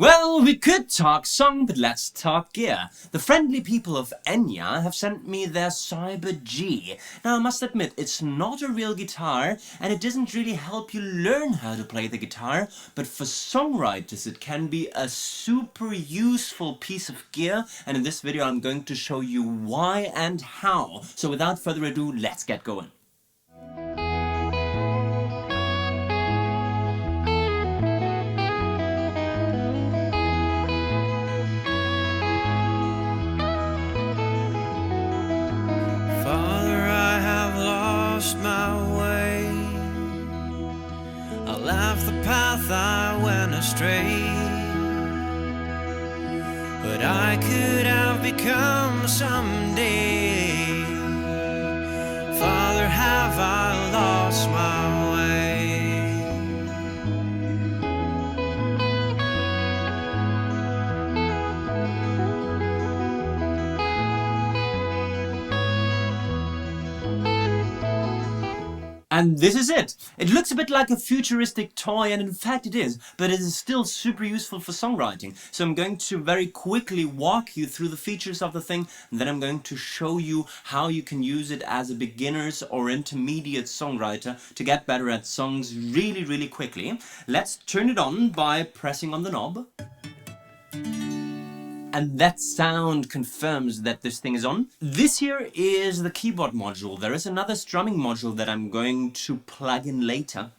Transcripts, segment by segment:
Well, we could talk song, but let's talk gear. The friendly people of Enya have sent me their Cyber G. Now, I must admit, it's not a real guitar, and it doesn't really help you learn how to play the guitar, but for songwriters it can be a super useful piece of gear, and in this video I'm going to show you why and how. So without further ado, let's get going. I went astray, but I could have become someday. Father, have I lost my way? And this is it! It looks a bit like a futuristic toy, and in fact it is, but it is still super useful for songwriting. So I'm going to very quickly walk you through the features of the thing, and then I'm going to show you how you can use it as a beginner's or intermediate songwriter to get better at songs really quickly. Let's turn it on by pressing on the knob. And that sound confirms that this thing is on. This here is the keyboard module. There is another strumming module that I'm going to plug in later.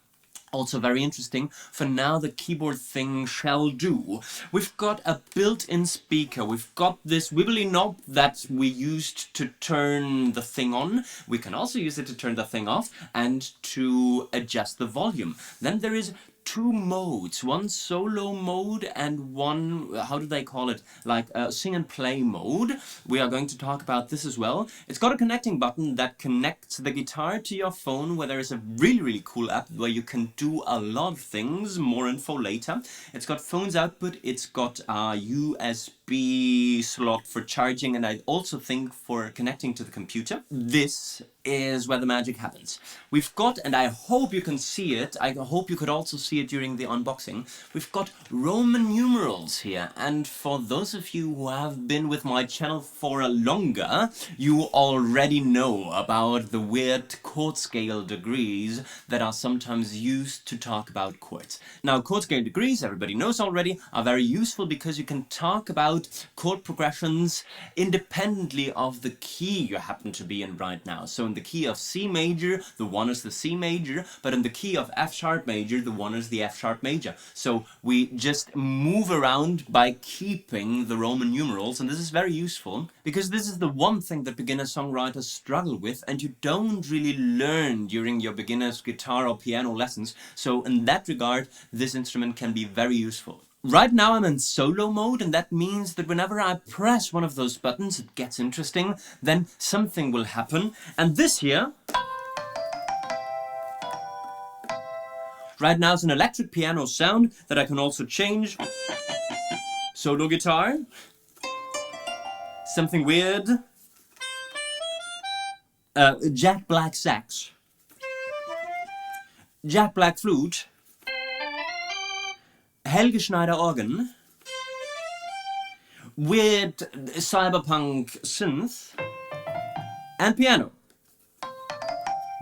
Also very interesting. For now, the keyboard thing shall do. We've got a built-in speaker. We've got this wibbly knob that we used to turn the thing on. We can also use it to turn the thing off and to adjust the volume. Then there is two modes, one solo mode and one, how do they call it, like sing and play mode. We are going to talk about this as well. It's got a connecting button that connects the guitar to your phone, where there is a really cool app where you can do a lot of things. More info later. It's got phone's output, it's got a USB slot for charging, and I also think for connecting to the computer. This is where the magic happens. We've got, and I hope you can see it, I hope you could also see it during the unboxing, we've got Roman numerals here, and for those of you who have been with my channel for longer, you already know about the weird chord scale degrees that are sometimes used to talk about chords. Now, chord scale degrees, everybody knows already, are very useful because you can talk about chord progressions independently of the key you happen to be in right now. So in the key of C major, the one is the C major, but in the key of F sharp major, the one is the F sharp major. So we just move around by keeping the Roman numerals, and this is very useful because this is the one thing that beginner songwriters struggle with, and you don't really learn during your beginner's guitar or piano lessons. So in that regard, this instrument can be very useful. Right now I'm in solo mode, and that means that whenever I press one of those buttons, it gets interesting, then something will happen. And this here, right now, is an electric piano sound that I can also change. Solo guitar, something weird, Jack Black sax, Jack Black flute, Helge Schneider organ, weird cyberpunk synth, and piano.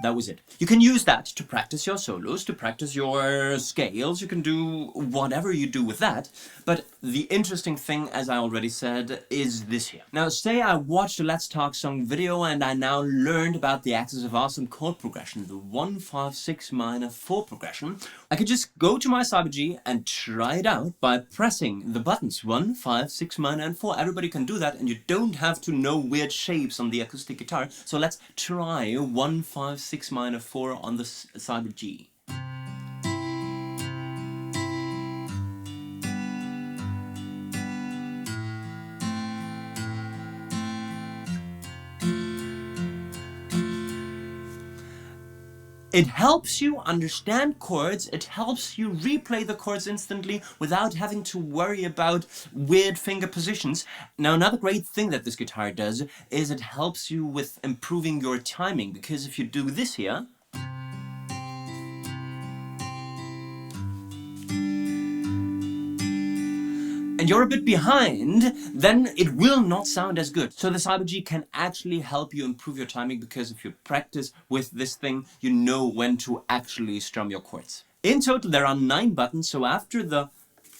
That was it. You can use that to practice your solos, to practice your scales. You can do whatever you do with that. But the interesting thing, as I already said, is this here. Now, say I watched a Let's Talk Song video and I now learned about the Axis of Awesome chord progression, the 1, 5, 6 minor 4 progression. I could just go to my Cyber G and try it out by pressing the buttons 1, 5, 6 minor and 4. Everybody can do that, and you don't have to know weird shapes on the acoustic guitar. So let's try 1, 5, 6 minor 4 on the Cyber G. It helps you understand chords, it helps you replay the chords instantly without having to worry about weird finger positions. Now, another great thing that this guitar does is it helps you with improving your timing, because if you do this here, and you're a bit behind, then it will not sound as good. So the Cyber G can actually help you improve your timing, because if you practice with this thing, you know when to actually strum your chords. In total, there are 9 buttons, so after the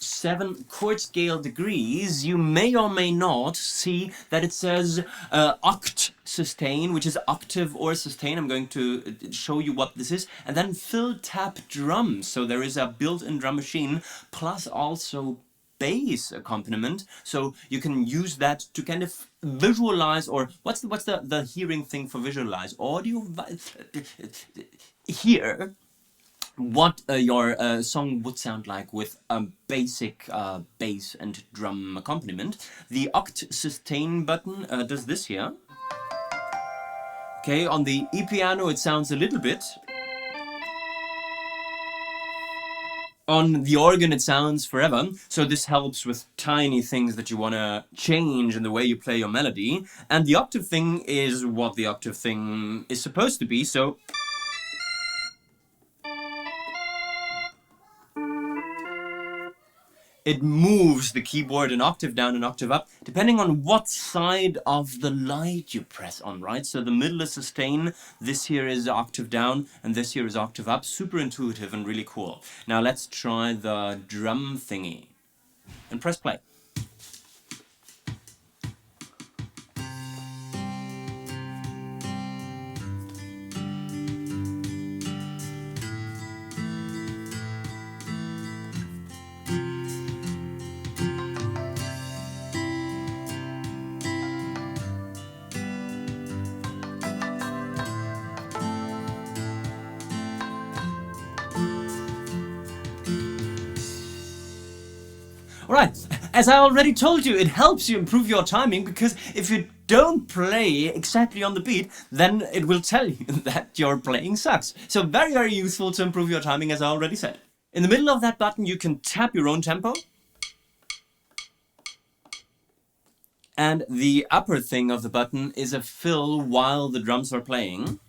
7 chord scale degrees, you may or may not see that it says oct sustain, which is octave or sustain. I'm going to show you what this is. And then fill tap drum. So there is a built-in drum machine, plus also bass accompaniment. So you can use that to kind of visualize, or what's the hearing thing for visualize? Audio hear what your song would sound like with a basic bass and drum accompaniment. The oct sustain button does this here. Okay, on the E piano it sounds a little bit. On the organ it sounds forever, so this helps with tiny things that you want to change in the way you play your melody. And the octave thing is what the octave thing is supposed to be, so it moves the keyboard an octave down, an octave up, depending on what side of the light you press on, right? So the middle is sustain, this here is octave down, and this here is octave up. Super intuitive and really cool. Now let's try the drum thingy. And press play. Alright, as I already told you, it helps you improve your timing, because if you don't play exactly on the beat, then it will tell you that your playing sucks. So very, very useful to improve your timing, as I already said. In the middle of that button you can tap your own tempo. And the upper thing of the button is a fill while the drums are playing.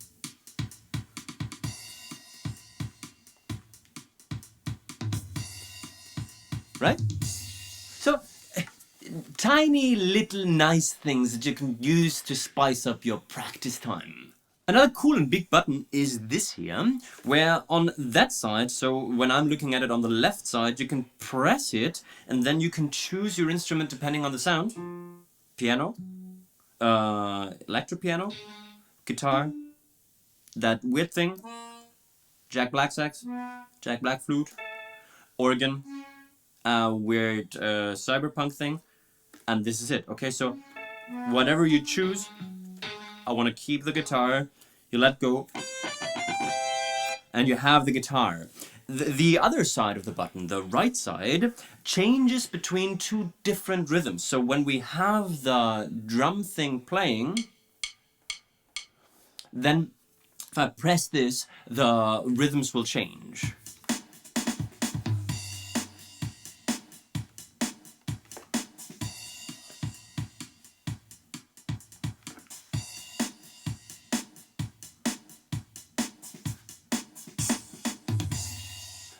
Right? So, tiny little nice things that you can use to spice up your practice time. Another cool and big button is this here, where on that side, so when I'm looking at it on the left side, you can press it and then you can choose your instrument depending on the sound. Piano, electric piano, guitar, that weird thing, Jack Black sax, Jack Black flute, organ, weird cyberpunk thing, and this is it. Okay, so whatever you choose, I want to keep the guitar, you let go, and you have the guitar. The other side of the button, the right side, changes between 2 different rhythms. So when we have the drum thing playing, then if I press this, the rhythms will change.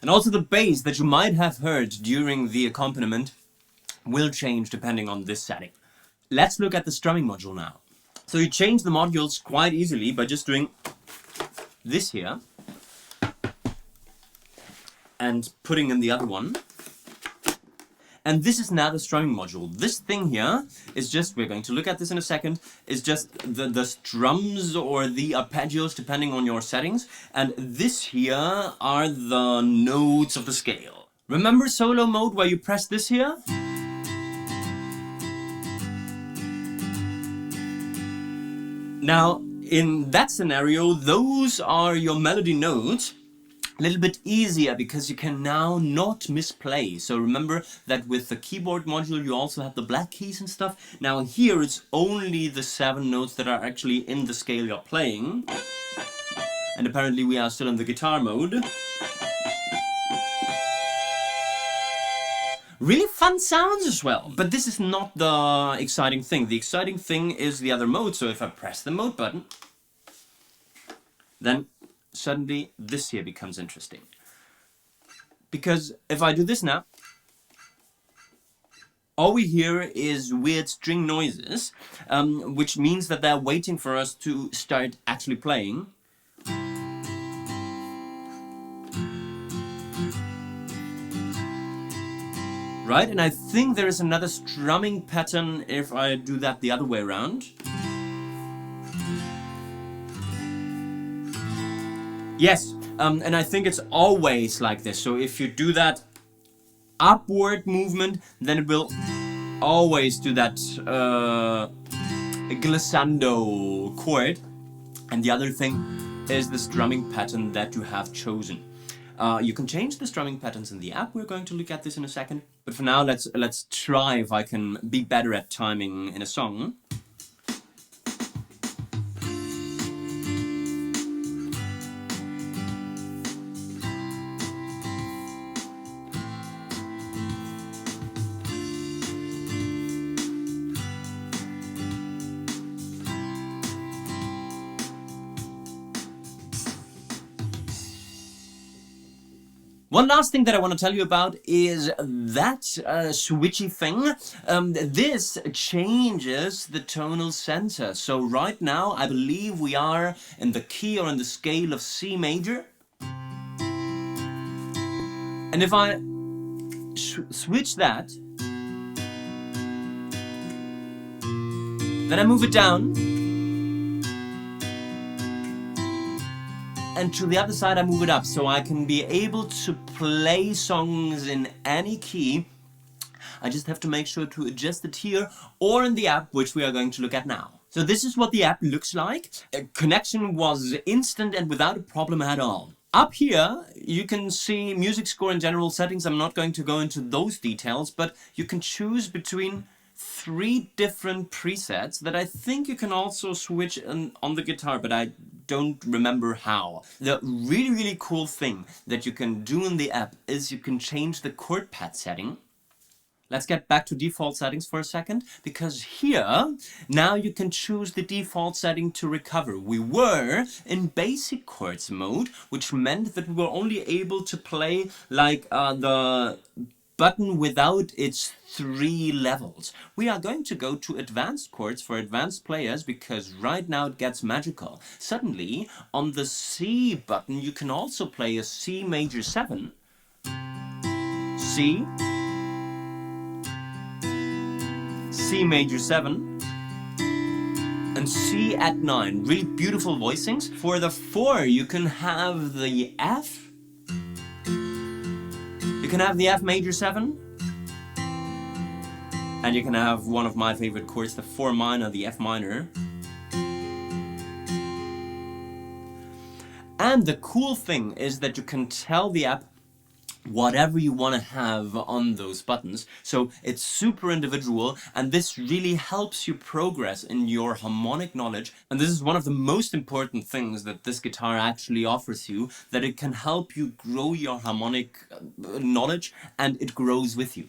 And also the bass that you might have heard during the accompaniment will change depending on this setting. Let's look at the strumming module now. So you change the modules quite easily by just doing this here and putting in the other one. And this is now the strumming module. This thing here is just, we're going to look at this in a second, is just the strums or the arpeggios depending on your settings. And this here are the notes of the scale. Remember solo mode where you press this here? Now, in that scenario, those are your melody notes. A little bit easier because you can now not misplay. So remember that with the keyboard module you also have the black keys and stuff. Now here it's only the 7 notes that are actually in the scale you're playing. And apparently we are still in the guitar mode. Really fun sounds as well. But this is not the exciting thing. The exciting thing is the other mode. So if I press the mode button, then suddenly this here becomes interesting. Because if I do this now, all we hear is weird string noises, which means that they're waiting for us to start actually playing. Right, and I think there is another strumming pattern if I do that the other way around. Yes, and I think it's always like this. So if you do that upward movement, then it will always do that glissando chord. And the other thing is the strumming pattern that you have chosen. You can change the strumming patterns in the app. We're going to look at this in a second. But for now, let's try if I can be better at timing in a song. One last thing that I want to tell you about is that switchy thing. This changes the tonal center. So right now, I believe we are in the key or in the scale of C major. And if I switch that, then I move it down. And to the other side I move it up, so I can be able to play songs in any key. I just have to make sure to adjust it here or in the app, which we are going to look at now. So this is what the app looks like. Connection was instant and without a problem at all. Up here you can see music score and general settings. I'm not going to go into those details, but you can choose between 3 different presets that I think you can also switch on the guitar, but I don't remember how. The really cool thing that you can do in the app is you can change the chord pad setting. Let's get back to default settings for a second, because here now you can choose the default setting to recover. We were in basic chords mode, which meant that we were only able to play like the button without its 3 levels. We are going to go to advanced chords for advanced players, because right now it gets magical. Suddenly on the C button you can also play a C major 7, C, C major 7, and C at 9. Really beautiful voicings. For the 4 you can have the F. You can have the F major 7, and you can have one of my favorite chords, the 4 minor, the F minor. And the cool thing is that you can tell the app whatever you want to have on those buttons. So it's super individual, and this really helps you progress in your harmonic knowledge. And this is one of the most important things that this guitar actually offers you, that it can help you grow your harmonic knowledge, and it grows with you.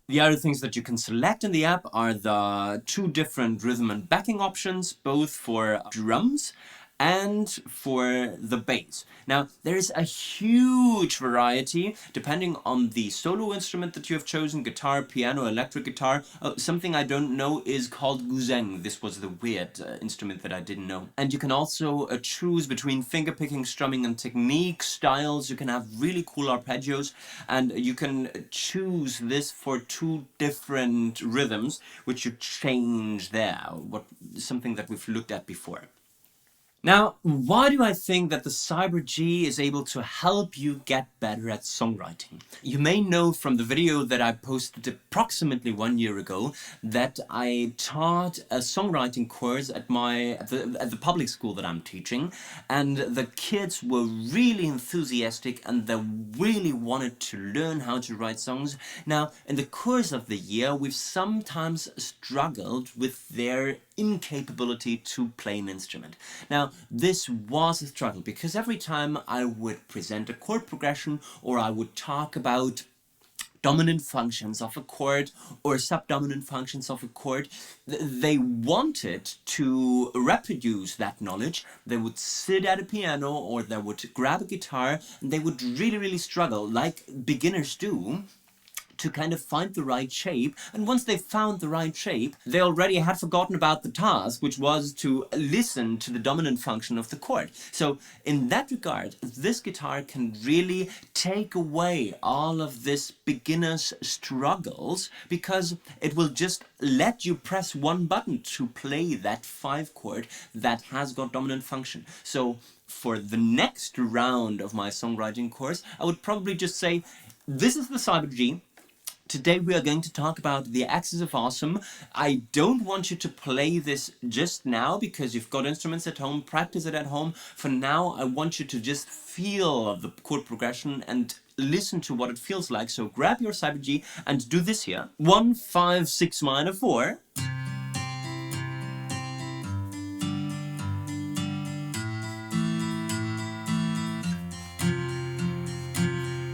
The other things that you can select in the app are the 2 different rhythm and backing options, both for drums and for the bass. Now, there is a huge variety depending on the solo instrument that you have chosen: guitar, piano, electric guitar. Something I don't know is called guzheng. This was the weird instrument that I didn't know. And you can also choose between fingerpicking, strumming, and technique styles. You can have really cool arpeggios, and you can choose this for 2 different rhythms, which you change there. Something that we've looked at before. Now, why do I think that the Cyber G is able to help you get better at songwriting? You may know from the video that I posted approximately 1 year ago that I taught a songwriting course at the public school that I'm teaching, and the kids were really enthusiastic and they really wanted to learn how to write songs. Now, in the course of the year, we've sometimes struggled with their incapability to play an instrument. Now, this was a struggle, because every time I would present a chord progression, or I would talk about dominant functions of a chord or subdominant functions of a chord, they wanted to reproduce that knowledge. They would sit at a piano or they would grab a guitar, and they would really struggle, like beginners do, to kind of find the right shape, and once they found the right shape, they already had forgotten about the task, which was to listen to the dominant function of the chord. So in that regard, this guitar can really take away all of this beginner's struggles, because it will just let you press one button to play that 5 chord that has got dominant function. So for the next round of my songwriting course, I would probably just say, this is the cyber G. Today we are going to talk about the Axis of Awesome. I don't want you to play this just now because you've got instruments at home, practice it at home. For now, I want you to just feel the chord progression and listen to what it feels like. So grab your cyber G and do this here. 1, 5, 6 minor 4.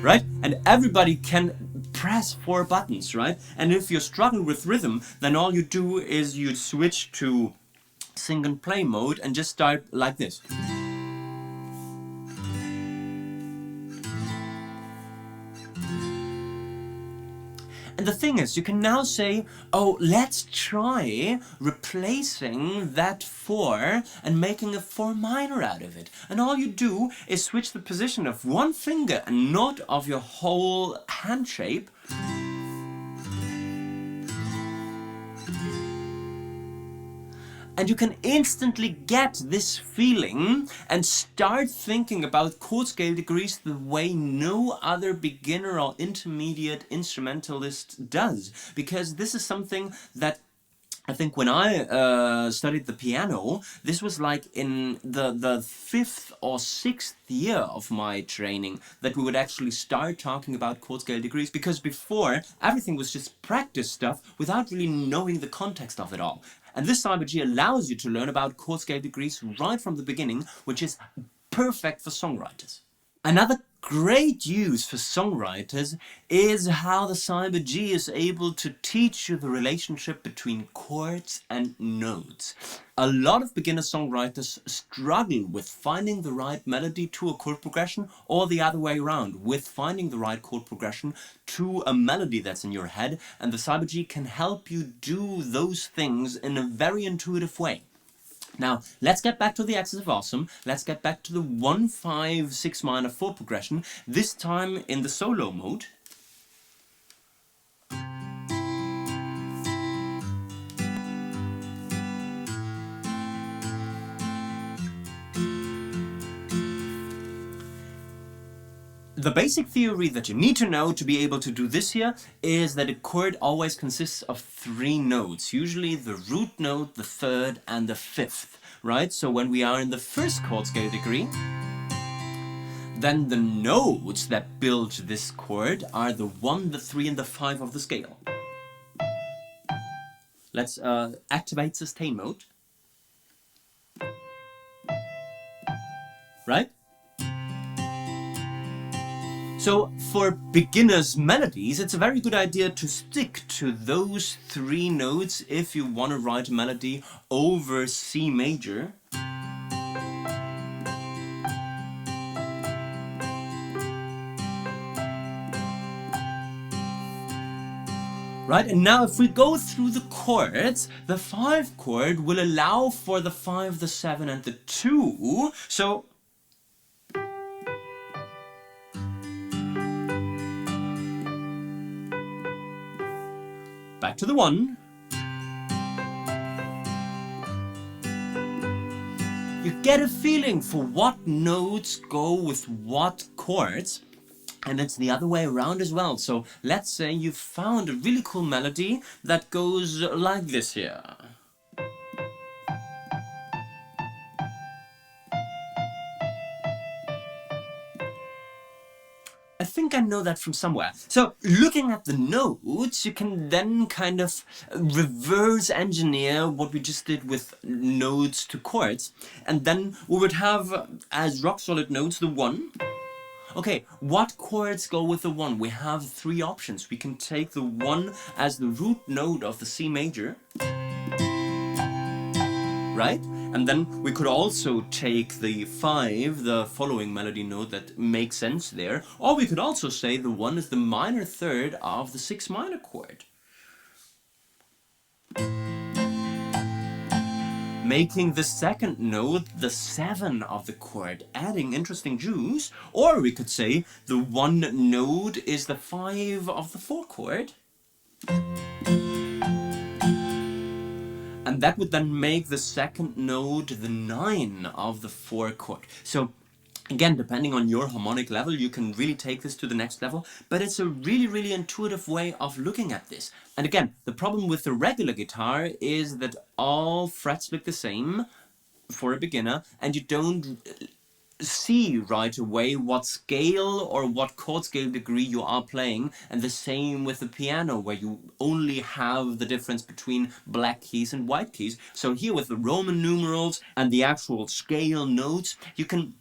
Right? And everybody can press 4 buttons, right? And if you struggle with rhythm, then all you do is you switch to sing and play mode and just start like this. And the thing is, you can now say, oh, let's try replacing that 4 and making a 4 minor out of it. And all you do is switch the position of one finger and not of your whole hand shape. And you can instantly get this feeling and start thinking about chord scale degrees the way no other beginner or intermediate instrumentalist does. Because this is something that I think when I studied the piano, this was like in the 5th or 6th year of my training that we would actually start talking about chord scale degrees, because before everything was just practice stuff without really knowing the context of it all. And this cyber G allows you to learn about chord scale degrees right from the beginning, which is perfect for songwriters. Another great use for songwriters is how the cyber G is able to teach you the relationship between chords and notes. A lot of beginner songwriters struggle with finding the right melody to a chord progression, or the other way around, with finding the right chord progression to a melody that's in your head, and the cyber G can help you do those things in a very intuitive way. Now, let's get back to the Axis of Awesome. Let's get back to the 1, 5, 6 minor 4 progression, this time in the solo mode. The basic theory that you need to know to be able to do this here is that a chord always consists of 3 notes, usually the root note, the 3rd and the 5th, right? So when we are in the first chord scale degree, then the notes that build this chord are the 1, the 3 and the 5 of the scale. Let's activate sustain mode. Right? So for beginners' melodies, it's a very good idea to stick to those 3 notes if you want to write a melody over C major. Right, and now if we go through the chords, the 5 chord will allow for the 5, the 7 and the 2. So back to the 1. You get a feeling for what notes go with what chords, and it's the other way around as well. So let's say you found a really cool melody that goes like this here. I think I know that from somewhere. So looking at the notes, you can then kind of reverse engineer what we just did with notes to chords. And then we would have as rock solid notes the 1. Okay, what chords go with the 1? We have 3 options. We can take the 1 as the root note of the C major. Right? And then we could also take the 5, the following melody note that makes sense there, or we could also say the 1 is the minor third of the 6 minor chord, making the second note the 7 of the chord, adding interesting juice. Or we could say the 1 note is the 5 of the 4 chord, and that would then make the second note the 9 of the 4 chord. So again, depending on your harmonic level, you can really take this to the next level, but it's a really intuitive way of looking at this. And again, the problem with the regular guitar is that all frets look the same for a beginner, and you don't see right away what scale or what chord scale degree you are playing. And the same with the piano, where you only have the difference between black keys and white keys. So here with the Roman numerals and the actual scale notes, you can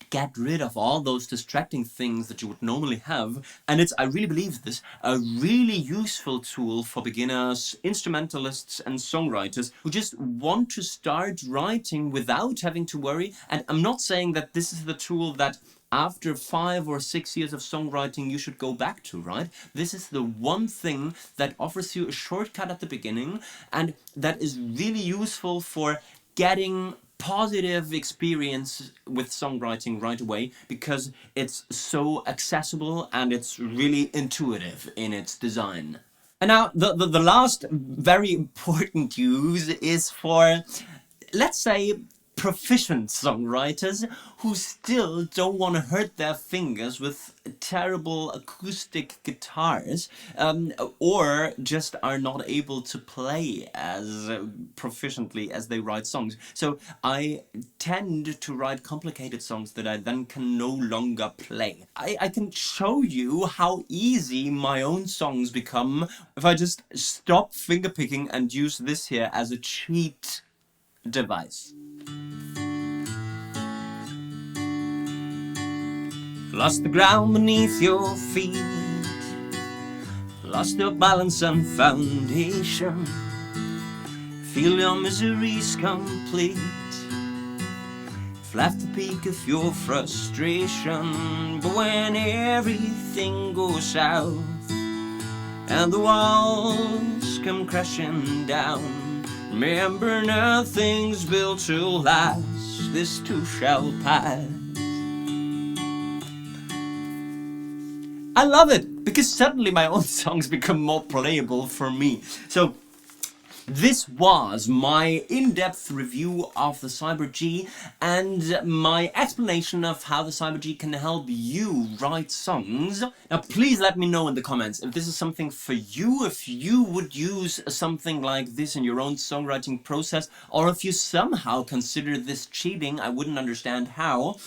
get rid of all those distracting things that you would normally have. And it's, I really believe this, a really useful tool for beginners, instrumentalists and songwriters who just want to start writing without having to worry. And I'm not saying that this is the tool that after 5 or 6 years of songwriting you should go back to, right? This is the one thing that offers you a shortcut at the beginning, and that is really useful for getting positive experience with songwriting right away, because it's so accessible and it's really intuitive in its design. And now the last very important use is for, let's say, proficient songwriters who still don't want to hurt their fingers with terrible acoustic guitars, or just are not able to play as proficiently as they write songs. So I tend to write complicated songs that I then can no longer play. I can show you how easy my own songs become if I just stop fingerpicking and use this here as a cheat device. Lost the ground beneath your feet, lost your balance and foundation, feel your misery's complete, you've left the peak of your frustration. But when everything goes south and the walls come crashing down, remember nothing's built to last, this too shall pass. I love it, because suddenly my own songs become more playable for me. So this was my in-depth review of the Cyber G and my explanation of how the Cyber G can help you write songs. Now please let me know in the comments if this is something for you, if you would use something like this in your own songwriting process, or if you somehow consider this cheating. I wouldn't understand how.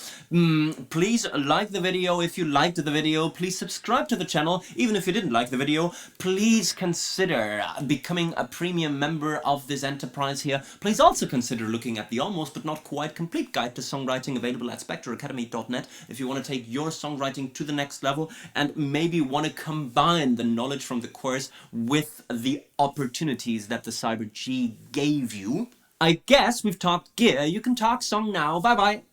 Please like the video if you liked the video. Please subscribe to the channel even if you didn't like the video. Please consider becoming a premium member of this enterprise here. Please also consider looking at the almost but not quite complete guide to songwriting available at spectreacademy.net if you want to take your songwriting to the next level and maybe want to combine the knowledge from the course with the opportunities that the Cyber G gave you. I guess we've talked gear, you can talk song now. Bye bye.